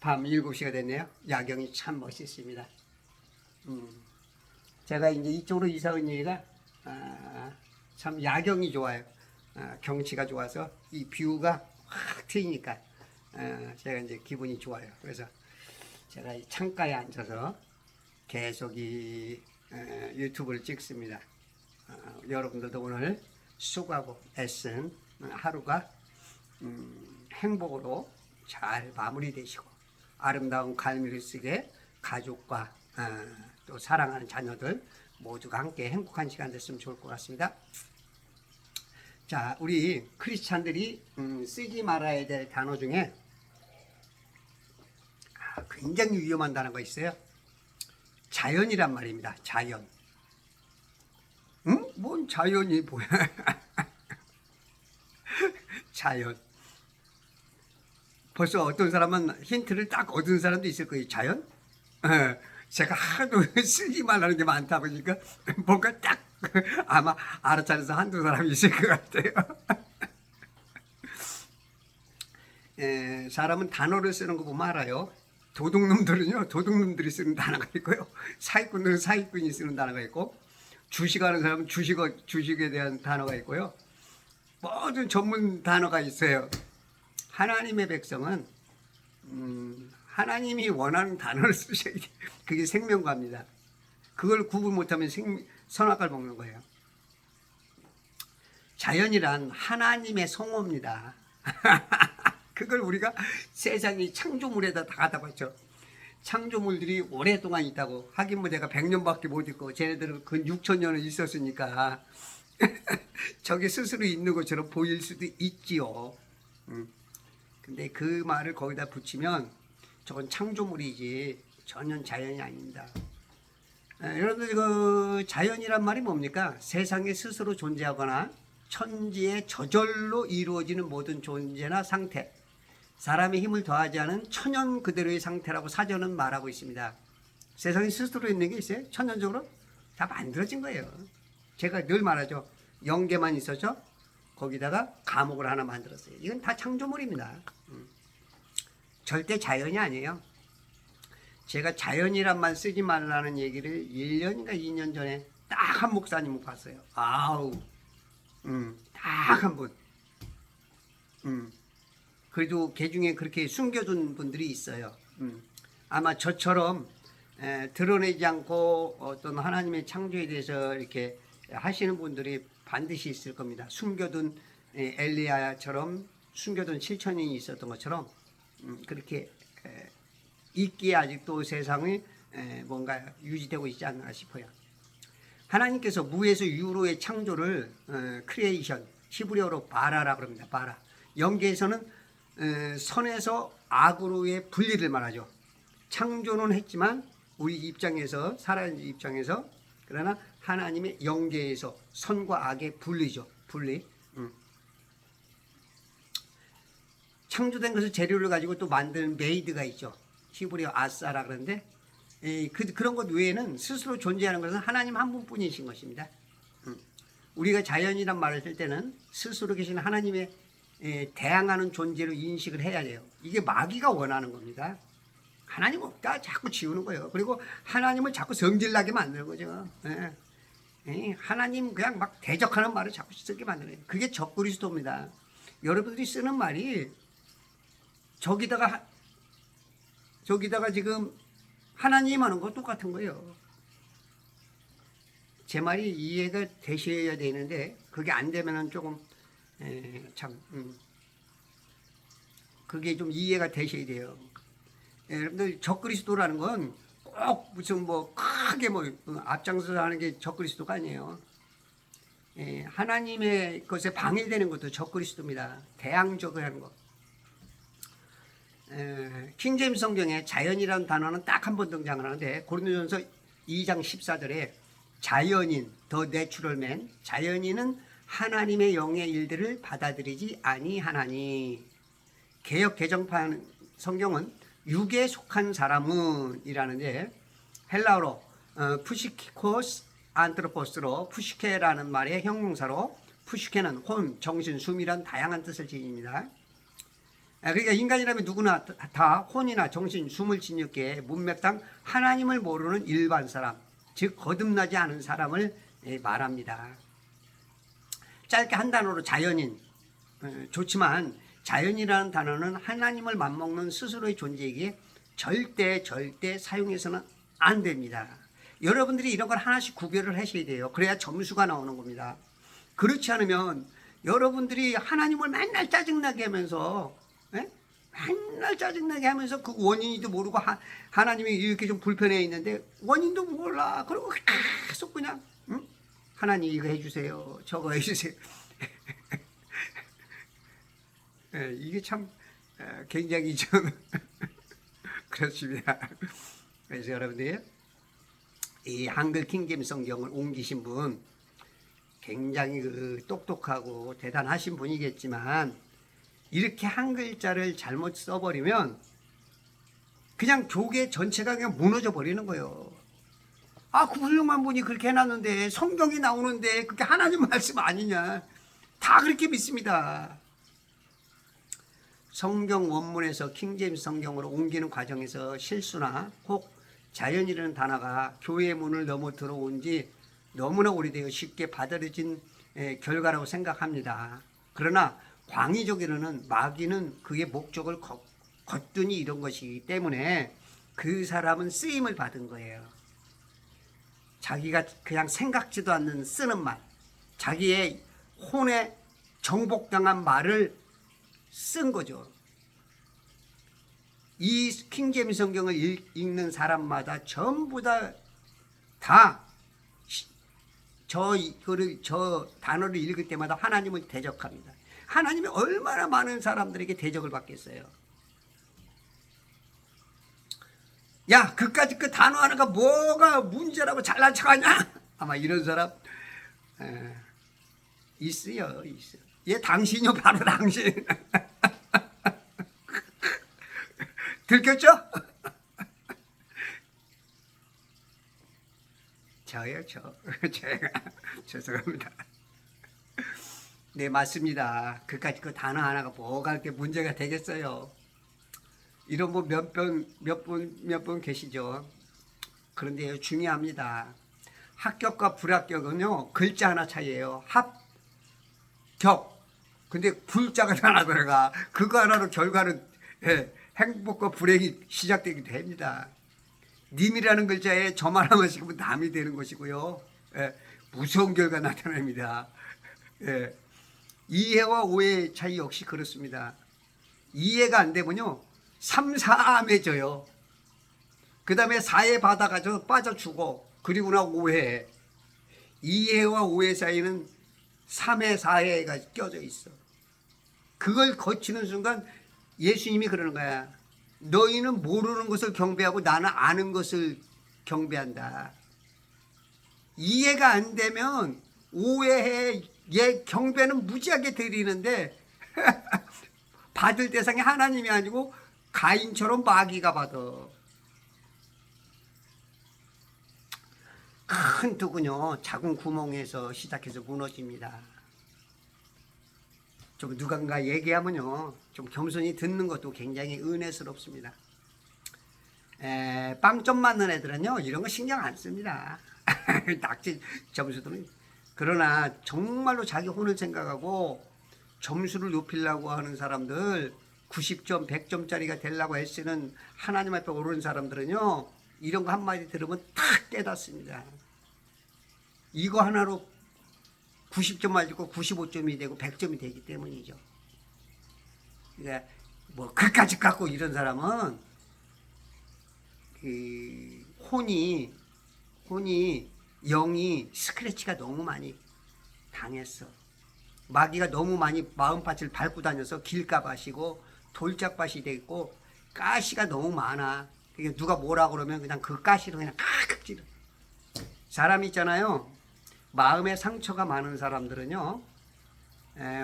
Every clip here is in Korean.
밤 7시가 됐네요. 야경이 참 멋있습니다. 제가 이제 이쪽으로 이사 온 얘기가 참 야경이 좋아요. 경치가 좋아서 이 뷰가 확 트이니까 제가 이제 기분이 좋아요. 그래서 제가 이 창가에 앉아서 계속 이 유튜브를 찍습니다. 여러분들도 오늘 수고하고 애쓴 하루가 행복으로 잘 마무리되시고 아름다운 갈미를 쓰게 가족과 또 사랑하는 자녀들 모두가 함께 행복한 시간 됐으면 좋을 것 같습니다. 자, 우리 크리스찬들이 쓰지 말아야 될 단어 중에 굉장히 위험한 단어가 있어요. 자연이란 말입니다. 자연. 응? 뭔 자연이 뭐야? 자연. 벌써 어떤 사람은 힌트를 딱 얻은 사람도 있을 거예요. 자연? 제가 하도 쓰지 말라는 게 많다 보니까 뭔가 딱 아마 알아차려서 한두 사람이 있을 것 같아요. 사람은 단어를 쓰는 거 보면 알아요. 도둑놈들은요, 도둑놈들이 쓰는 단어가 있고요. 사기꾼들은 사기꾼이 쓰는 단어가 있고, 주식하는 사람은 주식에 대한 단어가 있고요. 모든 전문 단어가 있어요. 하나님의 백성은 하나님이 원하는 단어를 쓰셔야 돼요. 그게 생명과입니다. 그걸 구분 못하면 선악과를 먹는 거예요. 자연이란 하나님의 성호입니다. 그걸 우리가 세상이 창조물에다 다 갖다 봤죠. 창조물들이 오랫동안 있다고. 하긴 뭐 내가 100년밖에 못 있고 쟤네들은 근 6,000년을 있었으니까 저게 스스로 있는 것처럼 보일 수도 있지요. 근데 그 말을 거기다 붙이면 저건 창조물이지 전혀 자연이 아닙니다. 여러분들 그 자연이란 말이 뭡니까? 세상에 스스로 존재하거나 천지에 저절로 이루어지는 모든 존재나 상태, 사람의 힘을 더하지 않은 천연 그대로의 상태라고 사전은 말하고 있습니다. 세상에 스스로 있는 게 있어요? 천연적으로 다 만들어진 거예요. 제가 늘 말하죠. 영계만 있었죠? 거기다가 감옥을 하나 만들었어요. 이건 다 창조물입니다. 절대 자연이 아니에요. 제가 자연이란 말 쓰지 말라는 얘기를 1년인가 2년 전에 딱 한 목사님을 봤어요. 아우, 딱 한 분. 그래도 개 중에 그렇게 숨겨둔 분들이 있어요. 아마 저처럼 드러내지 않고 어떤 하나님의 창조에 대해서 이렇게 하시는 분들이 반드시 있을 겁니다. 숨겨둔 엘리야처럼 숨겨둔 7천인이 있었던 것처럼 그렇게 있기에 아직도 세상이 뭔가 유지되고 있지 않나 싶어요. 하나님께서 무에서 유로의 창조를 크리에이션, 히브리어로 바라라고 합니다. 바라. 영계에서는 선에서 악으로의 분리를 말하죠. 창조는 했지만 우리 입장에서 살아있는 입장에서 그러나 하나님의 영계에서 선과 악의 분리죠. 분리. 창조된 것을 재료를 가지고 또 만드는 메이드가 있죠. 히브리어 아사라 그러는데 그런 것 외에는 스스로 존재하는 것은 하나님 한 분뿐이신 것입니다. 우리가 자연이란 말을 쓸 때는 스스로 계신 하나님의 대항하는 존재로 인식을 해야 돼요. 이게 마귀가 원하는 겁니다. 하나님 없다 자꾸 지우는 거예요. 그리고 하나님을 자꾸 성질나게 만드는 거죠. 하나님 그냥 막 대적하는 말을 자꾸 쓰게 만드는 거예요. 그게 적그리스도입니다. 여러분들이 쓰는 말이 저기다가 지금 하나님 하는 거 똑같은 거예요. 제 말이 이해가 되셔야 되는데 그게 안 되면은 조금 그게 좀 이해가 되셔야 돼요. 여러분들 적그리스도라는 건 꼭 무슨 뭐 크게 뭐 앞장서서 하는 게 적그리스도가 아니에요. 하나님의 것에 방해되는 것도 적그리스도입니다. 대항적으로 하는 거. 킹제임스 성경에 자연이라는 단어는 딱 한 번 등장하는데 고린도전서 2장 14절에 자연인, 더 내추럴맨, 자연인은 하나님의 영의 일들을 받아들이지 아니하나니. 개역 개정판 성경은 육에 속한 사람은 이라는데 헬라어로 푸시키코스 안트로포스로 푸시케라는 말의 형용사로 푸시케는 혼, 정신, 숨이란 다양한 뜻을 지닙니다. 그러니까 인간이라면 누구나 다 혼이나 정신, 숨을 지니게 문맥상 하나님을 모르는 일반 사람, 즉 거듭나지 않은 사람을 말합니다. 짧게 한 단어로 자연인. 좋지만 자연이라는 단어는 하나님을 맞먹는 스스로의 존재이기에 절대 사용해서는 안 됩니다. 여러분들이 이런 걸 하나씩 구별을 하셔야 돼요. 그래야 점수가 나오는 겁니다. 그렇지 않으면 여러분들이 하나님을 맨날 짜증나게 하면서 맨날 짜증나게 하면서 그 원인도 모르고 하나님이 이렇게 좀 불편해 있는데 원인도 몰라. 그리고 계속 그냥 하나님 이거 해주세요. 저거 해주세요. 이게 참 굉장히 좀 그렇습니다. 그래서 여러분들이 이 한글 킹제임스 성경을 옮기신 분 굉장히 똑똑하고 대단하신 분이겠지만 이렇게 한 글자를 잘못 써버리면 그냥 교계 전체가 그냥 무너져 버리는 거예요. 그 훌륭한 분이 그렇게 해놨는데 성경이 나오는데 그게 하나님 말씀 아니냐. 다 그렇게 믿습니다. 성경 원문에서 킹제임스 성경으로 옮기는 과정에서 실수나 혹 자연이라는 단어가 교회의 문을 넘어 들어온 지 너무나 오래되어 쉽게 받아들여진 결과라고 생각합니다. 그러나 광의적으로는 마귀는 그의 목적을 걷더니 이런 것이기 때문에 그 사람은 쓰임을 받은 거예요. 자기가 그냥 생각지도 않는 쓰는 말, 자기의 혼에 정복당한 말을 쓴 거죠. 이 킹제임스 성경을 읽는 사람마다 전부 저 단어를 읽을 때마다 하나님을 대적합니다. 하나님이 얼마나 많은 사람들에게 대적을 받겠어요. 야, 그까짓 그 단어 하나가 뭐가 문제라고 잘난 척하냐? 아마 이런 사람 있어요. 얘 당신이요, 바로 당신. 들켰죠? 저요. 제가 죄송합니다. 네, 맞습니다. 그까짓 그 단어 하나가 뭐가 이렇게 문제가 되겠어요. 이런 분 몇 분 계시죠. 그런데 중요합니다. 합격과 불합격은요 글자 하나 차이예요. 합격. 근데 불자가 하나 들어가. 그거 하나로 결과는 행복과 불행이 시작되기도 합니다. 님이라는 글자에 점 하나만 씌우면 남이 되는 것이고요. 무서운 결과 나타납니다. 이해와 오해의 차이 역시 그렇습니다. 이해가 안 되면요 3, 4암해져요. 그 다음에 4에 받아가지고 빠져 죽어. 그리고 나 오해. 이해와 오해 사이는 3회, 4회가 껴져 있어. 그걸 거치는 순간 예수님이 그러는 거야. 너희는 모르는 것을 경배하고 나는 아는 것을 경배한다. 이해가 안 되면 오해해. 얘 경배는 무지하게 드리는데 받을 대상이 하나님이 아니고 가인처럼 마귀가 받아. 큰 뚝은요 작은 구멍에서 시작해서 무너집니다. 좀 누군가 얘기하면요 좀 겸손히 듣는 것도 굉장히 은혜스럽습니다. 빵점 맞는 애들은요 이런 거 신경 안 씁니다. 낙지 점수들은. 그러나 정말로 자기 혼을 생각하고 점수를 높이려고 하는 사람들 90점 100점짜리가 되려고 애쓰는 하나님 앞에 오르는 사람들은요 이런 거 한마디 들으면 탁 깨닫습니다. 이거 하나로 90점 맞고 95점이 되고 100점이 되기 때문이죠. 그러니까 뭐 그까짓 갖고 이런 사람은 그 혼이 영이 스크래치가 너무 많이 당했어. 마귀가 너무 많이 마음밭을 밟고 다녀서 길가밭이고 돌짝밭이 되고 가시가 너무 많아. 그러니까 누가 뭐라 그러면 그냥 그 가시로 그냥 칵 찌르. 사람 있잖아요. 마음에 상처가 많은 사람들은요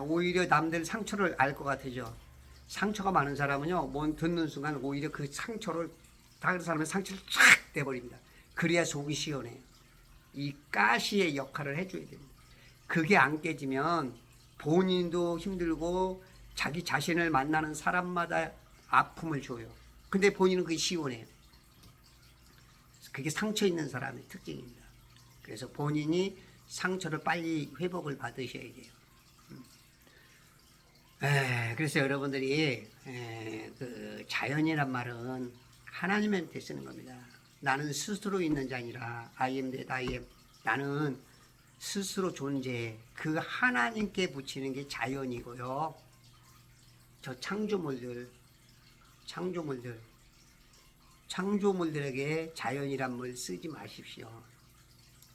오히려 남들 상처를 알 것 같아죠. 상처가 많은 사람은요 뭔 듣는 순간 오히려 그 상처를 다른 사람의 상처를 쫙 내버립니다. 그래야 속이 시원해요. 이 가시의 역할을 해줘야 됩니다. 그게 안 깨지면 본인도 힘들고 자기 자신을 만나는 사람마다 아픔을 줘요. 근데 본인은 그게 시원해요. 그게 상처 있는 사람의 특징입니다. 그래서 본인이 상처를 빨리 회복을 받으셔야 돼요. 그래서 여러분들이 그 자연이란 말은 하나님한테 쓰는 겁니다. 나는 스스로 있는 자 아니라 I am that I am. 나는 스스로 존재해. 그 하나님께 붙이는 게 자연이고요. 저 창조물들에게 자연이란 말 쓰지 마십시오.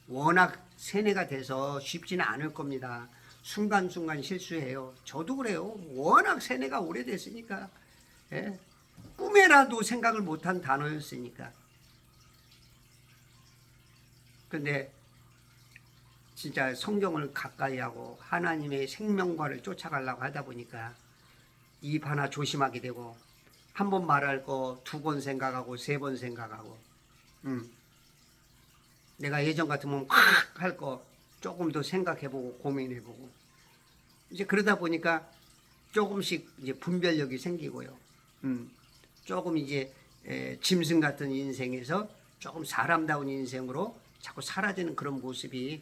워낙 세뇌가 돼서 쉽지는 않을 겁니다. 순간순간 실수해요. 저도 그래요. 워낙 세뇌가 오래됐으니까. 예? 꿈에라도 생각을 못한 단어였으니까. 근데 진짜 성경을 가까이 하고 하나님의 생명과를 쫓아가려고 하다 보니까 입 하나 조심하게 되고, 한 번 말할 거 2번 생각하고 3번 생각하고, 내가 예전 같으면 확 할 거 조금 더 생각해보고 고민해보고, 이제 그러다 보니까 조금씩 이제 분별력이 생기고요. 조금 이제 짐승 같은 인생에서 조금 사람다운 인생으로 자꾸 사라지는 그런 모습이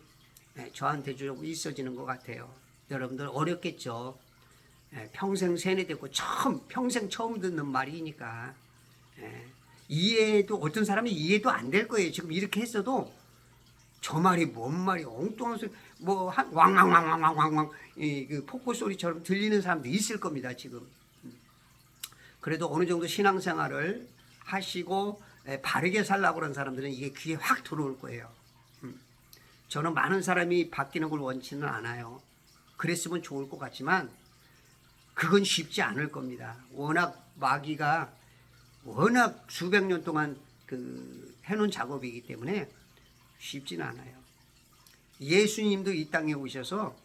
저한테 좀 있어지는 것 같아요. 여러분들 어렵겠죠. 평생 세뇌되고 평생 처음 듣는 말이니까. 이해도, 어떤 사람이 이해도 안 될 거예요. 지금 이렇게 했어도 저 말이 뭔 말이, 엉뚱한 소리, 뭐 왕왕왕왕왕왕 그 폭포 소리처럼 들리는 사람도 있을 겁니다. 지금. 그래도 어느 정도 신앙생활을 하시고 바르게 살라고 그런 사람들은 이게 귀에 확 들어올 거예요. 저는 많은 사람이 바뀌는 걸 원치는 않아요. 그랬으면 좋을 것 같지만 그건 쉽지 않을 겁니다. 워낙 마귀가 워낙 수백 년 동안 해놓은 작업이기 때문에 쉽지는 않아요. 예수님도 이 땅에 오셔서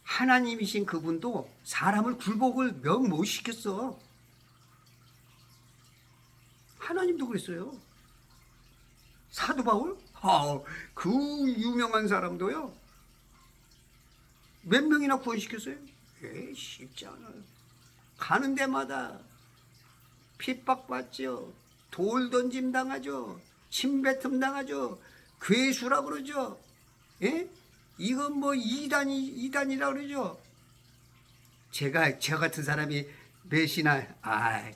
하나님이신 그분도 사람을 굴복을 명 못 시켰어. 하나님도 그랬어요. 사도 바울? 그 유명한 사람도요. 몇 명이나 구원시켰어요? 쉽지 않아요. 가는 데마다 핍박받죠. 돌 던짐 당하죠. 침뱉음 당하죠. 괴수라 그러죠. 예? 이건 뭐 이단이라 그러죠. 저 같은 사람이 몇이나,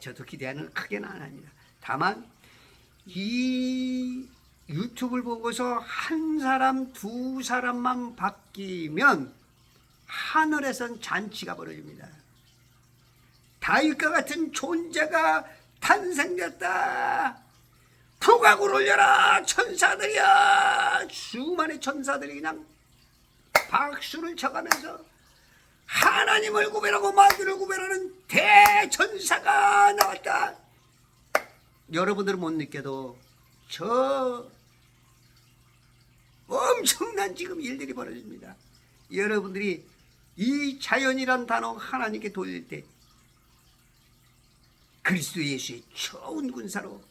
저도 기대하는 크게는 안 합니다. 다만 이 유튜브를 보고서 한 사람, 2사람만 바뀌면 하늘에선 잔치가 벌어집니다. 다윗과 같은 존재가 탄생됐다. 북악을 올려라 천사들이야. 수많은 천사들이 그냥 박수를 쳐가면서 하나님을 구별하고 마귀를 구별하는 대천사가 나왔다. 여러분들은 못 느껴도 저 엄청난 지금 일들이 벌어집니다. 여러분들이 이 자연이란 단어 하나님께 돌릴 때 그리스도 예수의 좋은 군사로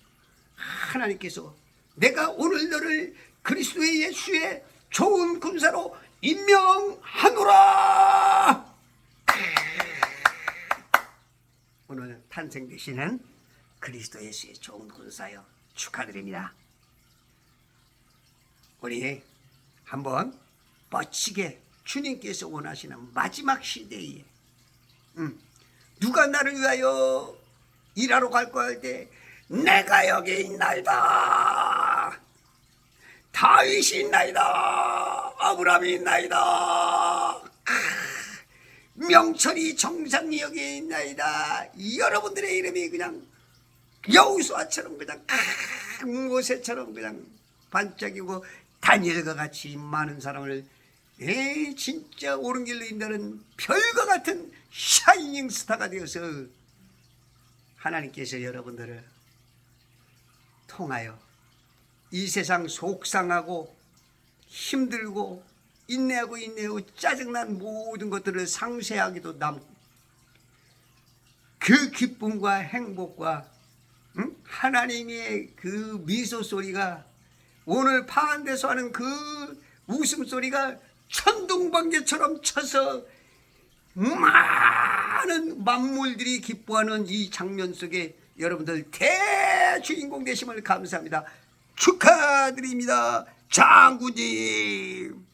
하나님께서 내가 오늘 너를 그리스도의 예수의 좋은 군사로 임명하노라. 오늘 탄생되시는 그리스도 예수의 좋은 군사요, 축하드립니다. 우리 한번 멋지게 주님께서 원하시는 마지막 시대에 누가 나를 위하여 일하러 갈 거 할 때 내가 여기 있나이다. 다윗이 있나이다. 아브라함이 있나이다. 명철이 정상이 여기 있나이다. 여러분들의 이름이 그냥 여호수아처럼 그냥 모세처럼 그냥 반짝이고 다니엘과 같이 많은 사람을 진짜 옳은 길로 인도하는 별과 같은 샤이닝 스타가 되어서 하나님께서 여러분들을 통하여 이 세상 속상하고 힘들고 인내하고 짜증난 모든 것들을 상쇄하기도 그 기쁨과 행복과 하나님의 그 미소 소리가 오늘 파한대서 하는 그 웃음소리가 천둥번개처럼 쳐서 막 많은 만물들이 기뻐하는 이 장면 속에 여러분들 대주인공 되심을 감사합니다. 축하드립니다, 장군님.